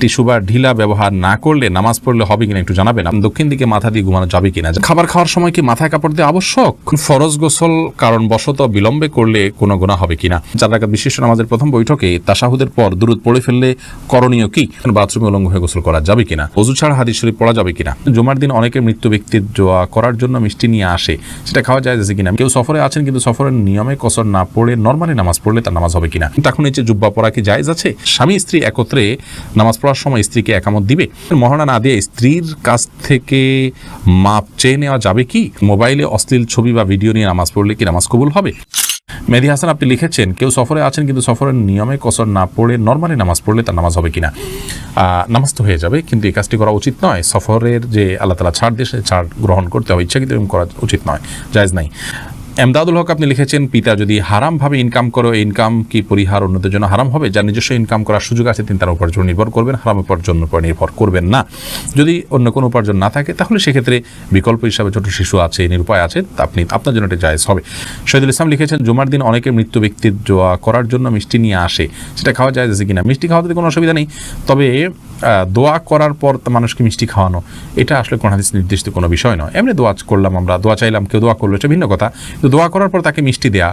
Tissue বা ঢিলা ব্যবহার না করলে নামাজ পড়লে হবে কিনা একটু জানাবেন। দক্ষিণ দিকে মাথা দিয়ে ঘুমানো যাবে কিনা? খাবার খাওয়ার সময় কি মাথায় কাপড় দেওয়া আবশ্যক? ফরজ গোসল কারণবশত বিলম্বে করলে কোনো গুনাহ হবে কিনা? 4 রাকাত বিশিষ্ট নামাজের প্রথম বৈঠকে তাশাহুদের পর দুরূদ পড়ে ফেললে করণীয় কি? বাথরুমে উলঙ্গ হয়ে গোসল করা যাবে কিনা? ওযু ছাড়া হাদিস শরীফ পড়া যাবে কিনা? জুমার দিন অনেকে মৃত ব্যক্তির দোয়া করার জন্য মিষ্টি নিয়ে আসে, সেটা খাওয়া যায় কিনা? কেউ সফরে আছেন কিন্তু সফরের নিয়মে কসর না পড়ে নরমালি নামাজ পড়লে তার নামাজ হবে কিনা? তখন নিচে জুব্বা পরা কি জায়েজ আছে? স্বামী স্ত্রী একত্রে নামাজ পড়ার সময় স্ত্রীকে একামত দিবে? মহারণা না দিয়ে স্ত্রীর কাছ থেকে মাপ চেয়ে নেওয়া যাবে কি? মোবাইলে অশ্লীল ছবি বা ভিডিও নিয়ে নামাজ পড়লে কি নামাজ কবুল হবে? মেহেদী হাসান আপনি লিখেছেন, কেউ সফরে আছেন কিন্তু সফরের নিয়মে কসর না পড়ে নরমালি নামাজ পড়লে তার নামাজ হবে কিনা? নামাজ তো হয়ে যাবে, কিন্তু এই কাজটি করা উচিত নয়। সফরের যে আল্লাহ তাআলা ছাড় দিয়ে ছাড় গ্রহণ করতে হবে, ইচ্ছাকৃত করা উচিত নয়, জায়েজ নাই। এমদাদুল হক আপনি লিখেছেন, পিতা যদি হারামভাবে ইনকাম করে, ইনকাম কি পরিহার অন্যদের জন্য হারাম হবে? যার নিজস্ব ইনকাম করার সুযোগ আছে তিনি তার উপার্জন নির্ভর করবেন, হারাম উপার্জন উপর নির্ভর করবেন না। যদি অন্য কোনো উপার্জন না থাকে তাহলে সেক্ষেত্রে বিকল্প হিসাবে ছোট শিশু আছে, নিরুপায় আছে, আপনি আপনার জন্য এটা জায়েজ হবে। শহীদুল ইসলাম লিখেছেন, জুমার দিন অনেকে মৃত ব্যক্তির দোয়া করার জন্য মিষ্টি নিয়ে আসে, সেটা খাওয়া যায় কিনা? মিষ্টি খাওয়াতে কোনো অসুবিধা নেই, তবে দোয়া করার পর মানুষকে মিষ্টি খাওয়ানো এটা আসলে কোন হাদিস নির্দিষ্ট কোনো বিষয় নয়। এমনি দোয়া করলাম, আমরা দোয়া চাইলাম, কেউ দোয়া করলো, এটা ভিন্ন কথা। কিন্তু দোয়া করার পর তাকে মিষ্টি দেয়া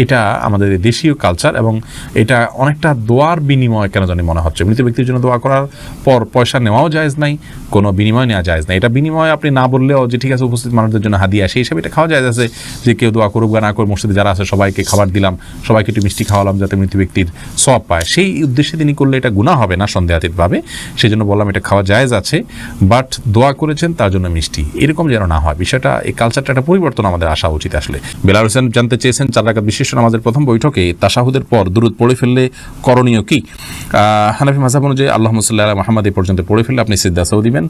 এটা আমাদের দেশীয় কালচার, এবং এটা অনেকটা দোয়ার বিনিময় কেন জানি মনে হচ্ছে। মৃত ব্যক্তির জন্য দোয়া করার পর পয়সা নেওয়াও জায়েজ নাই, কোনো বিনিময় নেওয়া জায়েজ নাই। এটা বিনিময় আপনি না বললেও যে ঠিক আছে উপস্থিত মানুষদের জন্য হাদিয়া, সেই হিসাবে এটা খাওয়া জায়েজ আছে। যে কেউ দোয়া করুক বা না করুক, মসজিদে যারা আছে সবাইকে খাবার দিলাম, সবাইকে একটু মিষ্টি খাওয়ালাম যাতে মৃত ব্যক্তির সওয়াব পায়, সেই উদ্দেশ্যে তিনি করলে এটা গুনাহ হবে না সন্দেহাতীতভাবে। সেই জন্য বললাম এটা খাওয়া জায়েজ আছে, বাট দোয়া করেছেন তার জন্য মিষ্টি এরকম যেন না হয়। বিষয়টা, এই কালচারটা একটা পরিবর্তন আমাদের আসা উচিত আসলে। বেলাল হোসেন জানতে চেয়েছেন, 4 রাকাত বিশিষ্ট নামাজের প্রথম বৈঠকে তাশাহুদের পর দুরূদ পড়ে ফেললে করণীয় কি? হানাফি মাযহাব অনুযায়ী আল্লাহুম্মা সাল্লি আলা মুহাম্মাদ এই পর্যন্ত পড়ে ফেললে আপনি সিজদা সাউ দিবেন।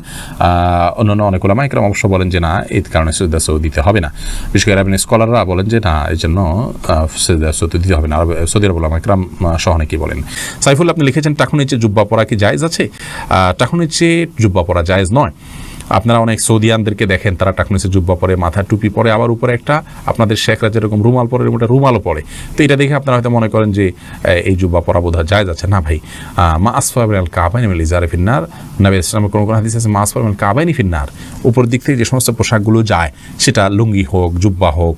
অন্যান্য অনেক উলামা ইকরাম অবশ্য বলেন যে না, এই কারণে সিজদা সাউ দিতে হবে না। বিশেষ করে আরবি স্কলাররা বলেন যে না, এই জন্য সিজদা সাউ দিতে হবে না। সৌদি আরব উলামা ইকরাম সহ অনেকেই বলেন। সাইফুল আপনি লিখেছেন, টাকুর নিচে জুব্বা পরা কি জায়েজ আছে? টাকুর নিচে জুব্বা পরা জায়েজ নয়। আপনারা অনেক সৌদিয়ানদেরকে দেখেন, তারা টাকুর নিচে জুব্বা পরে, মাথা টুপি পরে, আবার উপরে একটা আপনাদের শেখরা যেরকম রুমাল পরে, ওটা রুমালও পরে। তো এটা দেখে আপনারা হয়তো মনে করেন যে এই জুব্বা পরা বোধহয় জায়েজ আছে। না ভাই, মা আসফাল মিনাল কাবাইনি মিনাল ইজারি ফিন্নার, নবী ইসলামের কোনো কোনো হাদিস আছে মা আসফাল মিনাল কাবাইনি ফিন্নার, উপর দিক থেকে যে সমস্ত পোশাকগুলো যায়, সেটা লুঙ্গি হোক, জুব্বা হোক,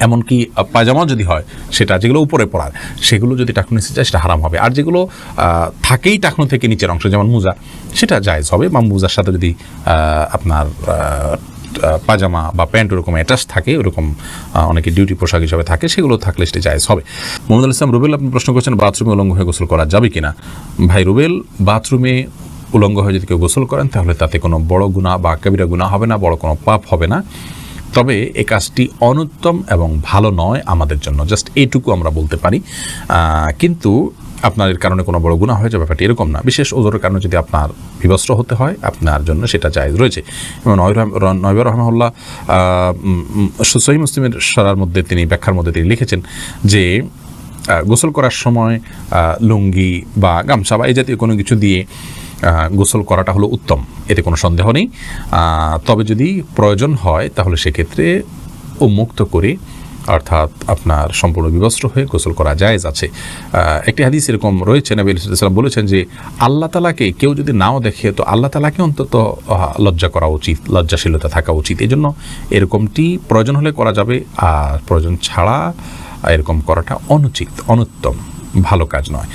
এমনকি পায়জামাও যদি হয়, সেটা যেগুলো উপরে পড়ার, সেগুলো যদি টাকনু নিচে যায় সেটা হারাম হবে। আর যেগুলো থাকেই টাকনু থেকে নিচের অংশ, যেমন মোজা, সেটা জায়েজ হবে। বা মোজার সাথে যদি আপনার পাজামা বা প্যান্ট ওরকম অ্যাটাচ থাকে, ওরকম অনেকে ডিউটি পোশাক হিসাবে থাকে, সেগুলো থাকলে সেটা জায়েজ হবে। মোহাম্মদ ইসলাম রুবেল আপনি প্রশ্ন করছেন, বাথরুমে উলঙ্গ হয়ে গোসল করা যাবে কিনা? ভাই রুবেল, বাথরুমে উলঙ্গ হয়ে যদি কেউ গোসল করেন তাহলে তাতে কোনো বড় গুনাহ বা কবিরা গুনাহ হবে না, বড় কোনো পাপ হবে না। তবে এই কাজটি অনুত্তম এবং ভালো নয় আমাদের জন্য, জাস্ট এইটুকু আমরা বলতে পারি। কিন্তু আপনার এর কারণে কোনো বড় গুনাহ হয়ে যাবে ব্যাপারটি এরকম না। বিশেষ ওজোরের কারণে যদি আপনার বিবস্ত্র হতে হয়, আপনার জন্য সেটা জায়েজ রয়েছে। এবং নয়বার রহমাহুল্লাহ সহিহ মুসলিমের সরার মধ্যে তিনি ব্যাখ্যার মধ্যে তিনি লিখেছেন যে গোসল করার সময় লুঙ্গি বা গামছা বা এই জাতীয় কোনো কিছু দিয়ে গোসল করাটা হলো উত্তম, এতে কোনো সন্দেহ নেই। তবে যদি প্রয়োজন হয় তাহলে সেক্ষেত্রে উন্মুক্ত করে, অর্থাৎ আপনার সম্পূর্ণ বিবস্ত্র হয়ে গোসল করা জায়েজ আছে। একটি হাদিস এরকম রয়েছে, নবী সাল্লাল্লাহু আলাইহি ওয়াসাল্লাম বলেছেন যে আল্লাহ তাআলাকে কেউ যদি নাও দেখে, তো আল্লাহ তাআলাকে অন্তত লজ্জা করা উচিত, লজ্জাশীলতা থাকা উচিত। এই জন্য এরকমটি প্রয়োজন হলে করা যাবে, আর প্রয়োজন ছাড়া এরকম করাটা অনুচিত, অনুত্তম, ভালো কাজ নয়।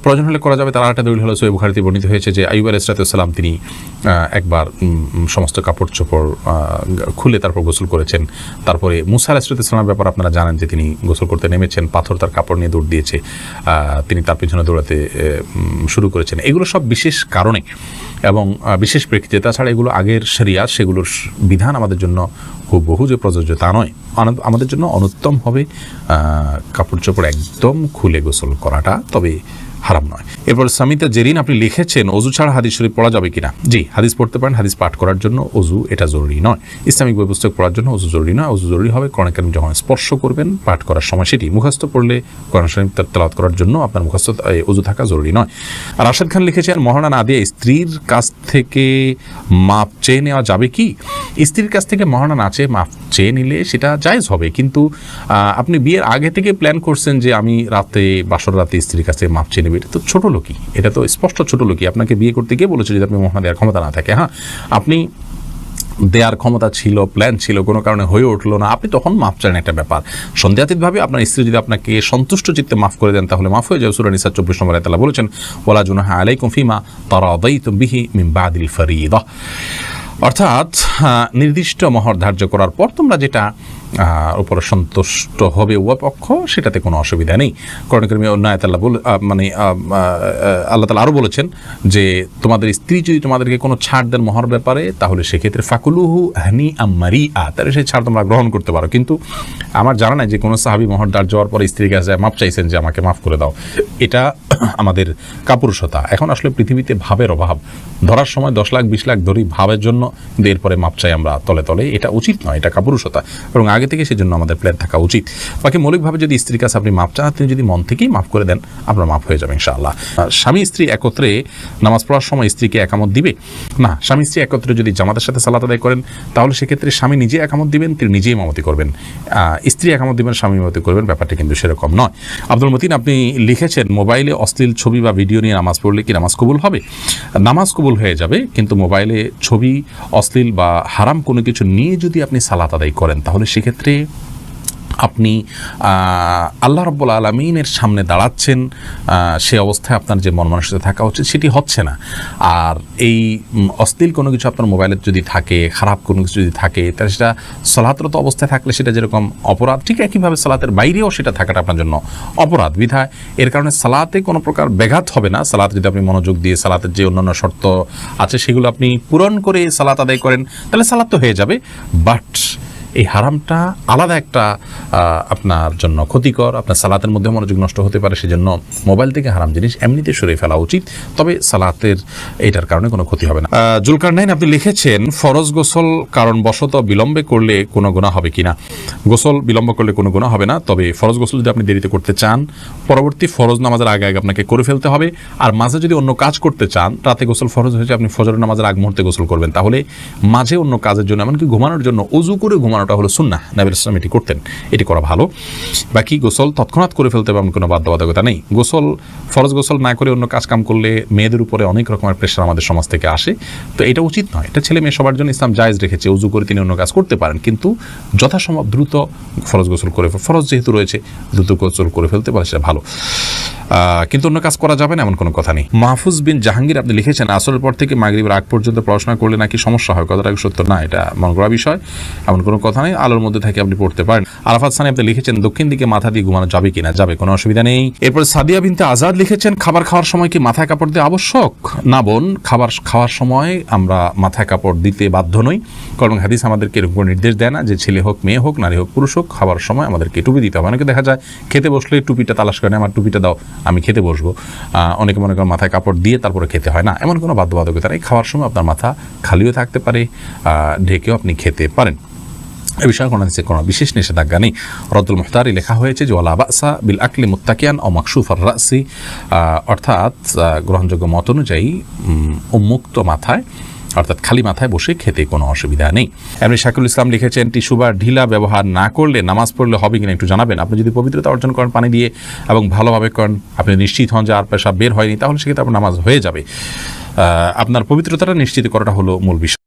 প্রয়োজন হলে করা যাবে। তার আরেকটা দলিল হলো সহিহ বুখারীতে বর্ণিত হয়েছে যে আইয়ুব আলাইহিস সালাম তিনি একবার সমস্ত কাপড় চোপড় খুলে তারপর গোসল করেছেন। তারপরে মুসা আলাইহিস সালামের ব্যাপার আপনারা জানেন যে তিনি গোসল করতে নেমেছেন, পাথর তার কাপড় নিয়ে দৌড় দিয়েছে, তিনি তার পিছনে দৌড়াতে শুরু করেছেন। এগুলো সব বিশেষ কারণে এবং বিশেষ প্রেক্ষিতে। তাছাড়া এগুলো আগের শরিয়াত, সেগুলোর বিধান আমাদের জন্য হুবহু যে প্রযোজ্য তা নয়। আমাদের জন্য অনুত্তম হবে কাপড় চোপড় একদম খুলে গোসল করাটা, তবে হারাম নয়। এরপর সামিতা জেরিন আপনি লিখেছেন, অজু ছাড়া হাদিস শরীফ পড়া যাবে কিনা? জি, হাদিস পড়তে পারেন। হাদিস পাঠ করার জন্য অজু এটা জরুরি নয়। ইসলামিক বই পুস্তক পড়ার জন্য অজু জরুরি নয়। অজু জরুরি হবে কোরআন কারীম যখন স্পর্শ করবেন পাঠ করার সময়, সেটি মুখস্থ পড়লে কোরআন শরীফ তেলাওয়াত করার জন্য আপনার মুখস্থ অজু থাকা জরুরি নয়। আর রাশেদ খান লিখেছেন, মহারণা না দিয়ে স্ত্রীর কাছ থেকে মাপ চেয়ে নেওয়া যাবে কি? স্ত্রীর কাছ থেকে মহানা না চেয়ে মাফ চেয়ে নিলে সেটা জায়েজ হবে, কিন্তু আপনি বিয়ের আগে থেকে প্ল্যান করছেন যে আমি রাতে বাসর রাতে স্ত্রীর কাছে মাফ চেয়ে নেবে, এটা তো ছোট লোকই, এটা তো স্পষ্ট ছোট লোকই। আপনাকে বিয়ে করতে গিয়ে বলেছে যদি আপনি মহানা দেওয়ার ক্ষমতা না থাকে, হ্যাঁ আপনি দেওয়ার ক্ষমতা ছিল, প্ল্যান ছিল, কোনো কারণে হয়ে উঠলো না, আপনি তখন মাফ চান, একটা ব্যাপার। সন্দেহাতীতভাবে আপনার স্ত্রী যদি আপনাকে সন্তুষ্ট চিত্তে মাফ করে দেন তাহলে মাফ হয়ে যাবে। সূরা নিসা 24 নম্বর আয়াতে আল্লাহ বলেছেন ওয়ালা জুনাহা আলাইকুম ফিমা তারাদাইতুম বিহি মিন বাদিল ফরিদা, অর্থাৎ নির্দিষ্ট মহর ধার্য করার পর তোমরা যেটা উপরে সন্তুষ্ট হবে উভয় পক্ষ, সেটাতে কোনো অসুবিধা নেই। কোরআন কারীমে অন্য আয়াতে আল্লাহ তাআলা আরও বলেছেন যে তোমাদের স্ত্রী যদি তোমাদেরকে কোনো ছাড় দেন মহর ব্যাপারে তাহলে সেক্ষেত্রে ফাকুলুহু হানিআম মারিআ, তাহলে সেই ছাড় তোমরা গ্রহণ করতে পারো। কিন্তু আমার জানা নাই যে কোনো সাহাবী মহর ধার্য হওয়ার পরে স্ত্রীর কাছে মাফ চাইছেন যে আমাকে মাফ করে দাও, এটা আমাদের কাপুরুষতা। এখন আসলে পৃথিবীতে ভাবের অভাব, ধরার সময় 10 লাখ 20 লাখ ধরি ভাবের জন্য, কিন্তু এরপরে মাপ চাই আমরা তলে তলে, এটা উচিত নয়, এটা কাপুরুষতা, এবং আগে থেকে সেজন্য আমাদের প্ল্যান থাকা উচিত। বাকি মৌলিকভাবে যদি স্ত্রীর কাছে আপনি মাপ চান, তিনি যদি মন থেকেই মাফ করে দেন আপনার মাফ হয়ে যাবে ইনশাআল্লাহ। স্বামী স্ত্রী একত্রে নামাজ পড়ার সময় স্ত্রীকে একামত দিবে না, স্বামী স্ত্রী একত্রে যদি জামাতের সাথে সালাত আদায় করেন তাহলে সেক্ষেত্রে স্বামী নিজে একামত দিবেন, তিনি নিজেই ইমামতি করবেন, স্ত্রী একামত দিবেন, স্বামী ইমামতি করবেন, ব্যাপারটা কিন্তু সেরকম নয়। আব্দুল মতিন আপনি লিখেছেন মোবাইলে অশ্লীল ছবি বা ভিডিও নিয়ে নামাজ পড়লে কি নামাজ কবুল হবে? নামাজ কবুল হয়ে যাবে, কিন্তু মোবাইলে ছবি, অশ্লীল বা হারাম কোনো কিছু নিয়ে যদি আপনি সালাত আদায় করেন তাহলে সেক্ষেত্রে আপনি আল্লাহ রাব্বুল আলামিনের সামনে দাঁড়াচ্ছেন, সে অবস্থায় আপনার যে মন মানসিকতা থাকা উচিত সেটি হচ্ছে না। আর এই অশ্লীল কোনো কিছু আপনার মোবাইলে যদি থাকে, খারাপ কোনো কিছু যদি থাকে, তাহলে সেটা সালাতরত অবস্থায় থাকলে সেটা যেরকম অপরাধ, ঠিক একইভাবে সালাতের বাইরেও সেটা থাকাটা আপনার জন্য অপরাধ। বিধায় এর কারণে সালাতে কোনো প্রকার ব্যাঘাত হবে না। সালাতে যদি আপনি মনোযোগ দিয়ে সালাতের যে অন্যান্য শর্ত আছে সেগুলো আপনি পূরণ করে সালাত আদায় করেন তাহলে সালাত তো হয়ে যাবে, বাট এই হারামটা আলাদা একটা আপনার জন্য ক্ষতিকর, আপনার সালাতের মধ্যে মনোযোগ নষ্ট হতে পারে, সেজন্য মোবাইল থেকে হারাম জিনিস এমনিতে সরিয়ে ফেলা উচিত, তবে সালাতের এটার কারণে কোনো ক্ষতি হবে না। জুলকারনাইন আপনি লিখেছেন ফরজ গোসল কারণবশত বিলম্বে করলে কোনো গুনাহ হবে কিনা? গোসল বিলম্ব করলে কোনো গুনাহ হবে না, তবে ফরজ গোসল যদি আপনি দেরিতে করতে চান পরবর্তী ফরজ নামাজের আগে আগে আপনাকে করে ফেলতে হবে। আর মাঝে যদি অন্য কাজ করতে চান, রাতে গোসল ফরজ হয়েছে, আপনি ফজর নামাজের আগ মুহূর্তে গোসল করবেন, তাহলে মাঝে অন্য কাজের জন্য এমনকি ঘুমানোর জন্য ওযু করে ঘুমানোটা হলো সুন্নাহ, নবী সাল্লাল্লাহু এটি করতেন, এটি করা ভালো। বাকি গোসল তৎক্ষণাৎ করে ফেলতে হবে এমন কোনো বাধ্যবাধকতা নেই। গোসল ফরজ গোসল না করে অন্য কাজ কাম করলে মেয়েদের উপরে অনেক রকমের প্রেশার আমাদের সমাজ থেকে আসে, তো এটা উচিত নয়। এটা ছেলে মেয়ে সবার জন্য ইসলাম জায়েজ রেখেছে, ওযু করে তিনি অন্য কাজ করতে পারেন, কিন্তু যথাসম্ভব দ্রুত ফরজ গোসল করে, ফরজ যেহেতু রয়েছে দ্রুত গোসল করে ফেলতে পারে সেটা ভালো, কিন্তু অন্য কাজ করা যাবে না এমন কোনো কথা নেই। মাহফুজ বিন জাহাঙ্গীর আপনি লিখেছেন আসরের পর থেকে মাগরিবের আগ পর্যন্ত পড়াশোনা করলে নাকি সমস্যা হয়, কথাটা সত্য না, এটা মন করা বিষয়, এমন কোনো কথা নেই, আলোর মধ্যে থেকে আপনি পড়তে পারেন। আরাফাত সানি আপনি লিখেছেন দক্ষিণ দিকে মাথা দিয়ে ঘুমানো যাবে কিনা? যাবে, কোনো অসুবিধা নেই। এরপর সাদিয়া বিনতে আজাদ লিখেছেন খাবার খাওয়ার সময় কি মাথায় কাপড় দেওয়া আবশ্যক? না বোন, খাবার খাওয়ার সময় আমরা মাথায় কাপড় দিতে বাধ্য নই, কারণ হাদিস আমাদেরকে এরকম নির্দেশ দেয় না যে ছেলে হোক মেয়ে হোক নারী হোক পুরুষ হোক খাবার সময় আমাদেরকে টুপি দিতে হবে। অনেকে দেখা যায় খেতে বসলে টুপিটা তালাশ করে, আমার টুপিটা দাও আমি খেতে বসবো, অনেকে মনে করেন মাথায় কাপড় দিয়ে তারপরে খেতে হয়, না এমন কোনো বাধ্যবাধকতা নেই। খাওয়ার সময় আপনার মাথা খালিও থাকতে পারে, ঢেকেও আপনি খেতে পারেন, এ বিষয়ে কোনো বিশেষ নিষেধাজ্ঞা নেই। রদ্দুল মুহতারি লেখা হয়েছে যে ওয়ালা বাসা বিল আকলি মুত্তাকিয়ান ও মাকসুফার রাসি, অর্থাৎ গ্রহণযোগ্য মত অনুযায়ী উন্মুক্ত মাথায় অর্থাৎ খালি মাথায় বসে খেতে কোনো অসুবিধা নেই। এমনি শাকিল ইসলাম লিখেছেন টিস্যু বা ঢিলা ব্যবহার না করলে নামাজ পড়লে হবে কিনা একটু জানাবেন। আপনি যদি পবিত্রতা অর্জন করেন পানি দিয়ে এবং ভালোভাবে করেন, আপনি নিশ্চিত হন যে আর পেশাব বের হয়নি, তাহলে সেক্ষেত্রে আপনার নামাজ হয়ে যাবে। আপনার পবিত্রতাটা নিশ্চিত করাটা হলো মূল বিষয়।